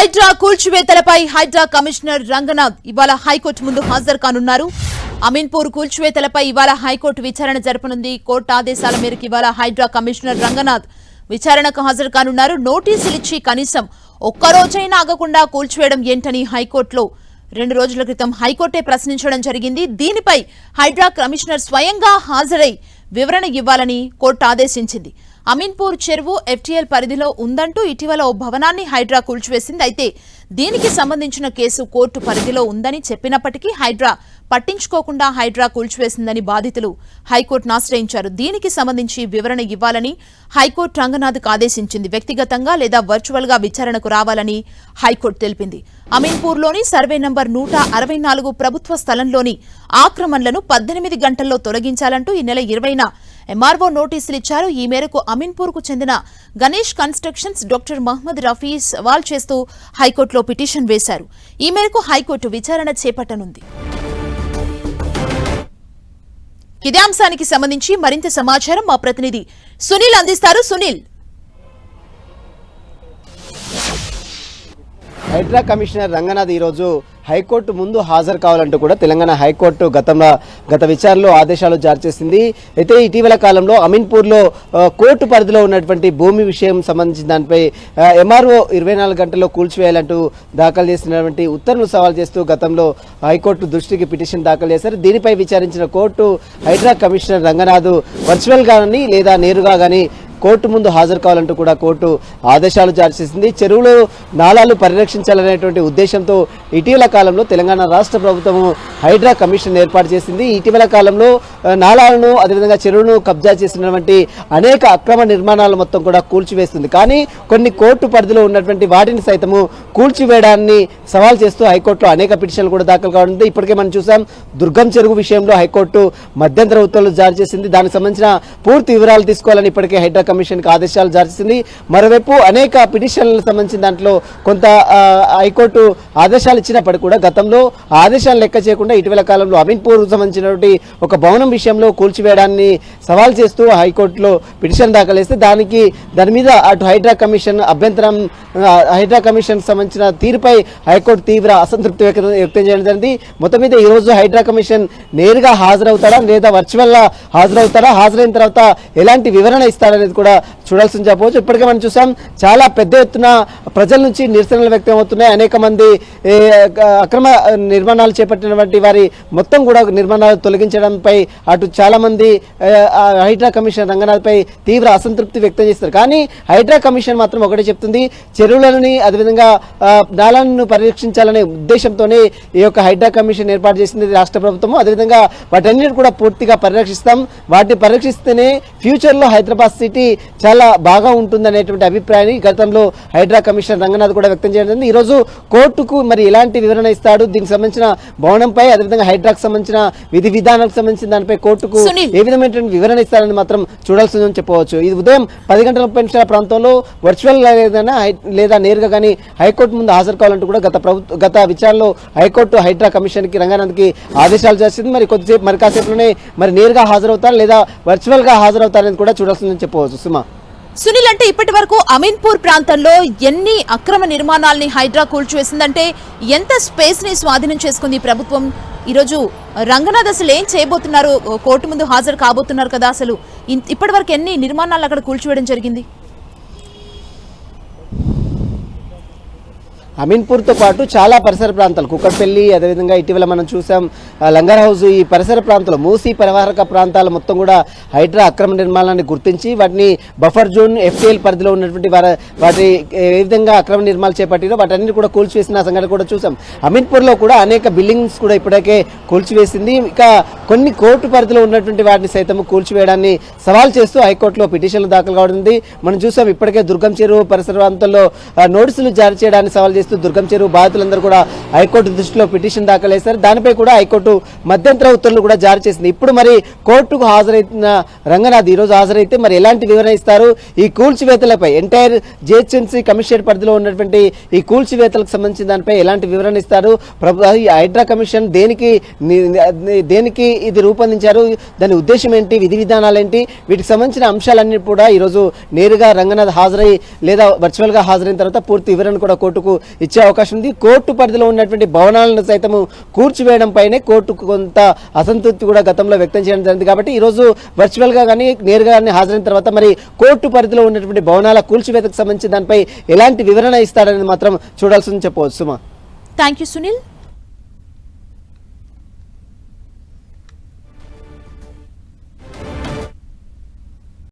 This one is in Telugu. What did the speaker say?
హైడ్రా కూల్చివేతలపై హైడ్రా కమిషనర్ రంగనాథ్ ఇవాళ హైకోర్టు ముందు హాజరు కానున్నారు. అమీన్పూర్ కూల్చివేతలపై ఇవాళ హైకోర్టు విచారణ జరపనుంది. కోర్టు ఆదేశాల మేరకు ఇవాళ హైడ్రా కమిషనర్ రంగనాథ్ విచారణకు హాజరు కానున్నారు. నోటీసులు ఇచ్చి కనీసం ఒక్కరోజైనా ఆగకుండా కూల్చివేయడం ఏంటని హైకోర్టులో 2 రోజుల క్రితం హైకోర్టే ప్రశ్నించడం జరిగింది. దీనిపై హైడ్రా కమిషనర్ స్వయంగా హాజరై వివరణ ఇవ్వాలని కోర్టు ఆదేశించింది. అమీన్పూర్ చెరువు ఎఫ్టీఎల్ పరిధిలో ఉందంటూ ఇటీవల ఓ భవనాన్ని హైడ్రా కూల్చివేసింది. అయితే దీనికి సంబంధించిన కేసు కోర్టు పరిధిలో ఉందని చెప్పినప్పటికీ హైడ్రా పట్టించుకోకుండా హైడ్రా కూల్చివేసిందని బాధితులు హైకోర్టును ఆశ్రయించారు. దీనికి సంబంధించి వివరణ ఇవ్వాలని హైకోర్టు రంగనాథ్కు ఆదేశించింది. వ్యక్తిగతంగా లేదా వర్చువల్ గా విచారణకు రావాలని హైకోర్టు తెలిపింది. అమీన్పూర్లోని సర్వే నంబర్ 164 ప్రభుత్వ స్థలంలోని ఆక్రమణలను 18 గంటల్లో తొలగించాలంటూ ఈ నెల 20న ఎంఆర్ఓ నోటీసులు ఇచ్చారు. ఈ మేరకు అమీన్పూర్కు చెందిన గణేష్ కన్స్ట్రక్షన్స్ డాక్టర్ మహ్మద్ రఫీ సవాల్ చేస్తూ హైకోర్టులో పిటిషన్ వేశారు. ఈ మేరకు హైకోర్టు విచారణ చేపట్టనుంది. ఇదే అంశానికి సంబంధించి మరింత సమాచారం మా ప్రతినిధి సునీల్ అందిస్తారు. సునీల్, హైడ్రా కమిషనర్ రంగనాథ్ ఈరోజు హైకోర్టు ముందు హాజరు కావాలంటూ కూడా తెలంగాణ హైకోర్టు గత విచారణలో ఆదేశాలు జారీ చేసింది. అయితే ఇటీవల కాలంలో అమీన్పూర్లో కోర్టు పరిధిలో ఉన్నటువంటి భూమి విషయం సంబంధించిన దానిపై ఎంఆర్ఓ 24 గంటల్లో కూల్చివేయాలంటూ దాఖలు చేసినటువంటి ఉత్తర్వులు సవాల్ చేస్తూ గతంలో హైకోర్టు దృష్టికి పిటిషన్ దాఖలు చేశారు. దీనిపై విచారించిన court Hydraa commissioner Ranganath virtual గానీ లేదా నేరుగా గానీ కోర్టు ముందు హాజరు కావాలంటూ కూడా కోర్టు ఆదేశాలు జారీ చేసింది. చెరువులు నాలాలు పరిరక్షించాలనేటువంటి ఉద్దేశంతో ఇటీవల కాలంలో తెలంగాణ రాష్ట్ర ప్రభుత్వం హైడ్రా కమిషన్ ఏర్పాటు చేసింది. ఇటీవల కాలంలో నాలాలను అదేవిధంగా చెరువును కబ్జా చేసినటువంటి అనేక అక్రమ నిర్మాణాలు మొత్తం కూడా కూల్చివేస్తుంది. కానీ కొన్ని కోర్టు పరిధిలో ఉన్నటువంటి వాటిని సైతము కూల్చివేయడాన్ని సవాల్ చేస్తూ హైకోర్టులో అనేక పిటిషన్లు కూడా దాఖలు కావడంతో ఇప్పటికే మనం చూసాం దుర్గం చెరువు విషయంలో హైకోర్టు మధ్యంతర ఉత్తర్వులు జారీ చేసింది. దానికి సంబంధించిన పూర్తి వివరాలు తీసుకోవాలని ఇప్పటికే హైడ్రా కమిషన్ కి ఆదేశాలు జారీ చేసింది. మరోవైపు అనేక పిటిషన్లకు సంబంధించిన దాంట్లో కొంత హైకోర్టు ఆదేశాలు ఇచ్చినప్పటికీ కూడా గతంలో ఆదేశాలు లెక్క చేయకుండా ఇటీవల కాలంలో అమీన్పూర్ సంబంధించినటువంటి ఒక భవనం విషయంలో కూల్చివేయడాన్ని సవాల్ చేస్తూ హైకోర్టులో పిటిషన్ దాఖలు చేస్తే దాని మీద అటు హైడ్రా కమిషన్ సంబంధించిన తీరుపై హైకోర్టు తీవ్ర అసంతృప్తి వ్యక్తం చేయడం జరిగింది. మొత్తం మీద ఈ రోజు హైడ్రా కమిషన్ నేరుగా హాజరవుతాడా లేదా వర్చువల్ గా హాజరవుతాడా, హాజరైన తర్వాత ఎలాంటి వివరణ ఇస్తారనేది కూడా చూడాల్సింది చెప్పవచ్చు. ఇప్పటికే మనం చూసాం చాలా పెద్ద ఎత్తున ప్రజల నుంచి నిరసనలు వ్యక్తం అవుతున్నాయి. అనేక మంది అక్రమ నిర్మాణాలు చేపట్టినటువంటి వారి మొత్తం కూడా నిర్మాణాలు తొలగించడంపై అటు చాలా మంది హైడ్రా కమిషన్ రంగనాథ్ పై తీవ్ర అసంతృప్తి వ్యక్తం చేస్తారు. కానీ హైడ్రా కమిషన్ మాత్రం ఒకటే చెప్తుంది, చెరువులని అదేవిధంగా నాలను పరిరక్షించాలనే ఉద్దేశంతోనే ఈ యొక్క హైడ్రా కమిషన్ ఏర్పాటు చేసింది రాష్ట్ర ప్రభుత్వం. అదేవిధంగా వాటన్నిటి కూడా పూర్తిగా పరిరక్షిస్తాం, వాటిని పరిరక్షిస్తేనే ఫ్యూచర్ లో హైదరాబాద్ సిటీ చాలా బాగా ఉంటుందనేటువంటి అభిప్రాయాన్ని గతంలో హైడ్రా కమిషనర్ రంగనాథ్ కూడా వ్యక్తం చేయడం. ఈ రోజు కోర్టుకు మరి ఎలాంటి వివరణ ఇస్తాడు, దీనికి సంబంధించిన భవనంపై అదేవిధంగా హైడ్రాకు సంబంధించిన విధి విధానాలకు సంబంధించిన దానిపై కోర్టుకు ఏ విధమైనటువంటి వివరణ ఇస్తారని మాత్రం చూడాల్సిందని చెప్పవచ్చు. ఇది ఉదయం 10 గంటల ప్రాంతంలో వర్చువల్ లేదా నేరుగా కానీ హైకోర్టు ముందు హాజరు కావాలంటూ కూడా గత విచారణలో హైకోర్టు హైడ్రా కమిషన్ కి రంగనాథ్ కి ఆదేశాలు చేసింది. మరి కాసేపులోనే మరి నేరుగా హాజరవుతారు లేదా వర్చువల్ గా హాజరవుతారని కూడా చూడాల్సిందని చెప్పవచ్చు. సుమా, సునీల్, అంటే ఇప్పటి వరకు అమీన్పూర్ ప్రాంతంలో ఎన్ని అక్రమ నిర్మాణాలని హైడ్రా కూల్చివేసిందంటే ఎంత స్పేస్ ని స్వాధీనం చేసుకుంది ప్రభుత్వం? ఈరోజు రంగనాథ్ అసలు ఏం చేయబోతున్నారు? కోర్టు ముందు హాజరు కాబోతున్నారు కదా, అసలు ఇప్పటి వరకు ఎన్ని నిర్మాణాలు అక్కడ కూల్చివేయడం జరిగింది? అమీన్పూర్తో పాటు చాలా పరిసర ప్రాంతాలు, కుక్కట్పల్లి, అదేవిధంగా ఇటీవల మనం చూసాం లంగర్ హౌస్, ఈ పరిసర ప్రాంతాలు మూసీ పరివాహక ప్రాంతాలు మొత్తం కూడా హైడ్రా అక్రమ నిర్మాణాన్ని గుర్తించి వాటిని బఫర్ జోన్ ఎఫ్టీఎల్ పరిధిలో ఉన్నటువంటి వాటి ఏ విధంగా అక్రమ నిర్మాణాలు చేపట్టినో వాటన్నిటి కూడా కూల్చివేసిన సంఘటన కూడా చూసాం. అమీన్పూర్లో కూడా అనేక బిల్డింగ్స్ కూడా ఇప్పటికే కూల్చివేసింది. ఇక కొన్ని కోర్టు పరిధిలో ఉన్నటువంటి వాటిని సైతం కూల్చివేయడాన్ని సవాల్ చేస్తూ హైకోర్టులో పిటిషన్లు దాఖలు కావడింది. మనం చూసాం ఇప్పటికే దుర్గం చెరువు పరిసర ప్రాంతాల్లో నోటీసులు జారీ చేయడాన్ని సవాల్ చేస్తూ దుర్గం చెరువు బాధితులందరూ కూడా హైకోర్టు దృష్టిలో పిటిషన్ దాఖలు చేశారు. దానిపై కూడా హైకోర్టు మధ్యంతర ఉత్తర్వులు కూడా జారీ చేసింది. ఇప్పుడు మరి కోర్టుకు హాజరైన రంగనాథ్ ఈ రోజు హాజరైతే మరి ఎలాంటి వివరణ ఇస్తారు, ఈ కూల్చివేతలపై ఎంటైర్ జిహెచ్ఎంసీ కమిషనర్ పరిధిలో ఉన్నటువంటి ఈ కూల్చివేతలకు సంబంధించిన దానిపై ఎలాంటి వివరణ ఇస్తారు, హైడ్రా కమిషన్ దేనికి ఇది రూపొందించారు, దాని ఉద్దేశం ఏంటి, విధి విధానాలు ఏంటి, వీటికి సంబంధించిన అంశాలన్నీ కూడా ఈరోజు నేరుగా రంగనాథ్ హాజరై లేదా వర్చువల్ గా హాజరైన తర్వాత పూర్తి వివరణ కూడా కోర్టుకు ఇచ్చే అవకాశం ఉంది. కోర్టు పరిధిలో ఉన్నటువంటి భవనాలను సైతము కూల్చివేయడం పైనే కోర్టుకు కొంత అసంతృప్తి కూడా గతంలో వ్యక్తం చేయడం జరిగింది. కాబట్టి ఈరోజు వర్చువల్గా కానీ నేరుగా కానీ హాజరైన తర్వాత మరి కోర్టు పరిధిలో ఉన్నటువంటి భవనాల కూల్చివేతకు సంబంధించి దానిపై ఎలాంటి వివరణ ఇస్తాడనేది మాత్రం చూడాల్సింది చెప్పవచ్చు. సుమా, థ్యాంక్ యూ సునీల్.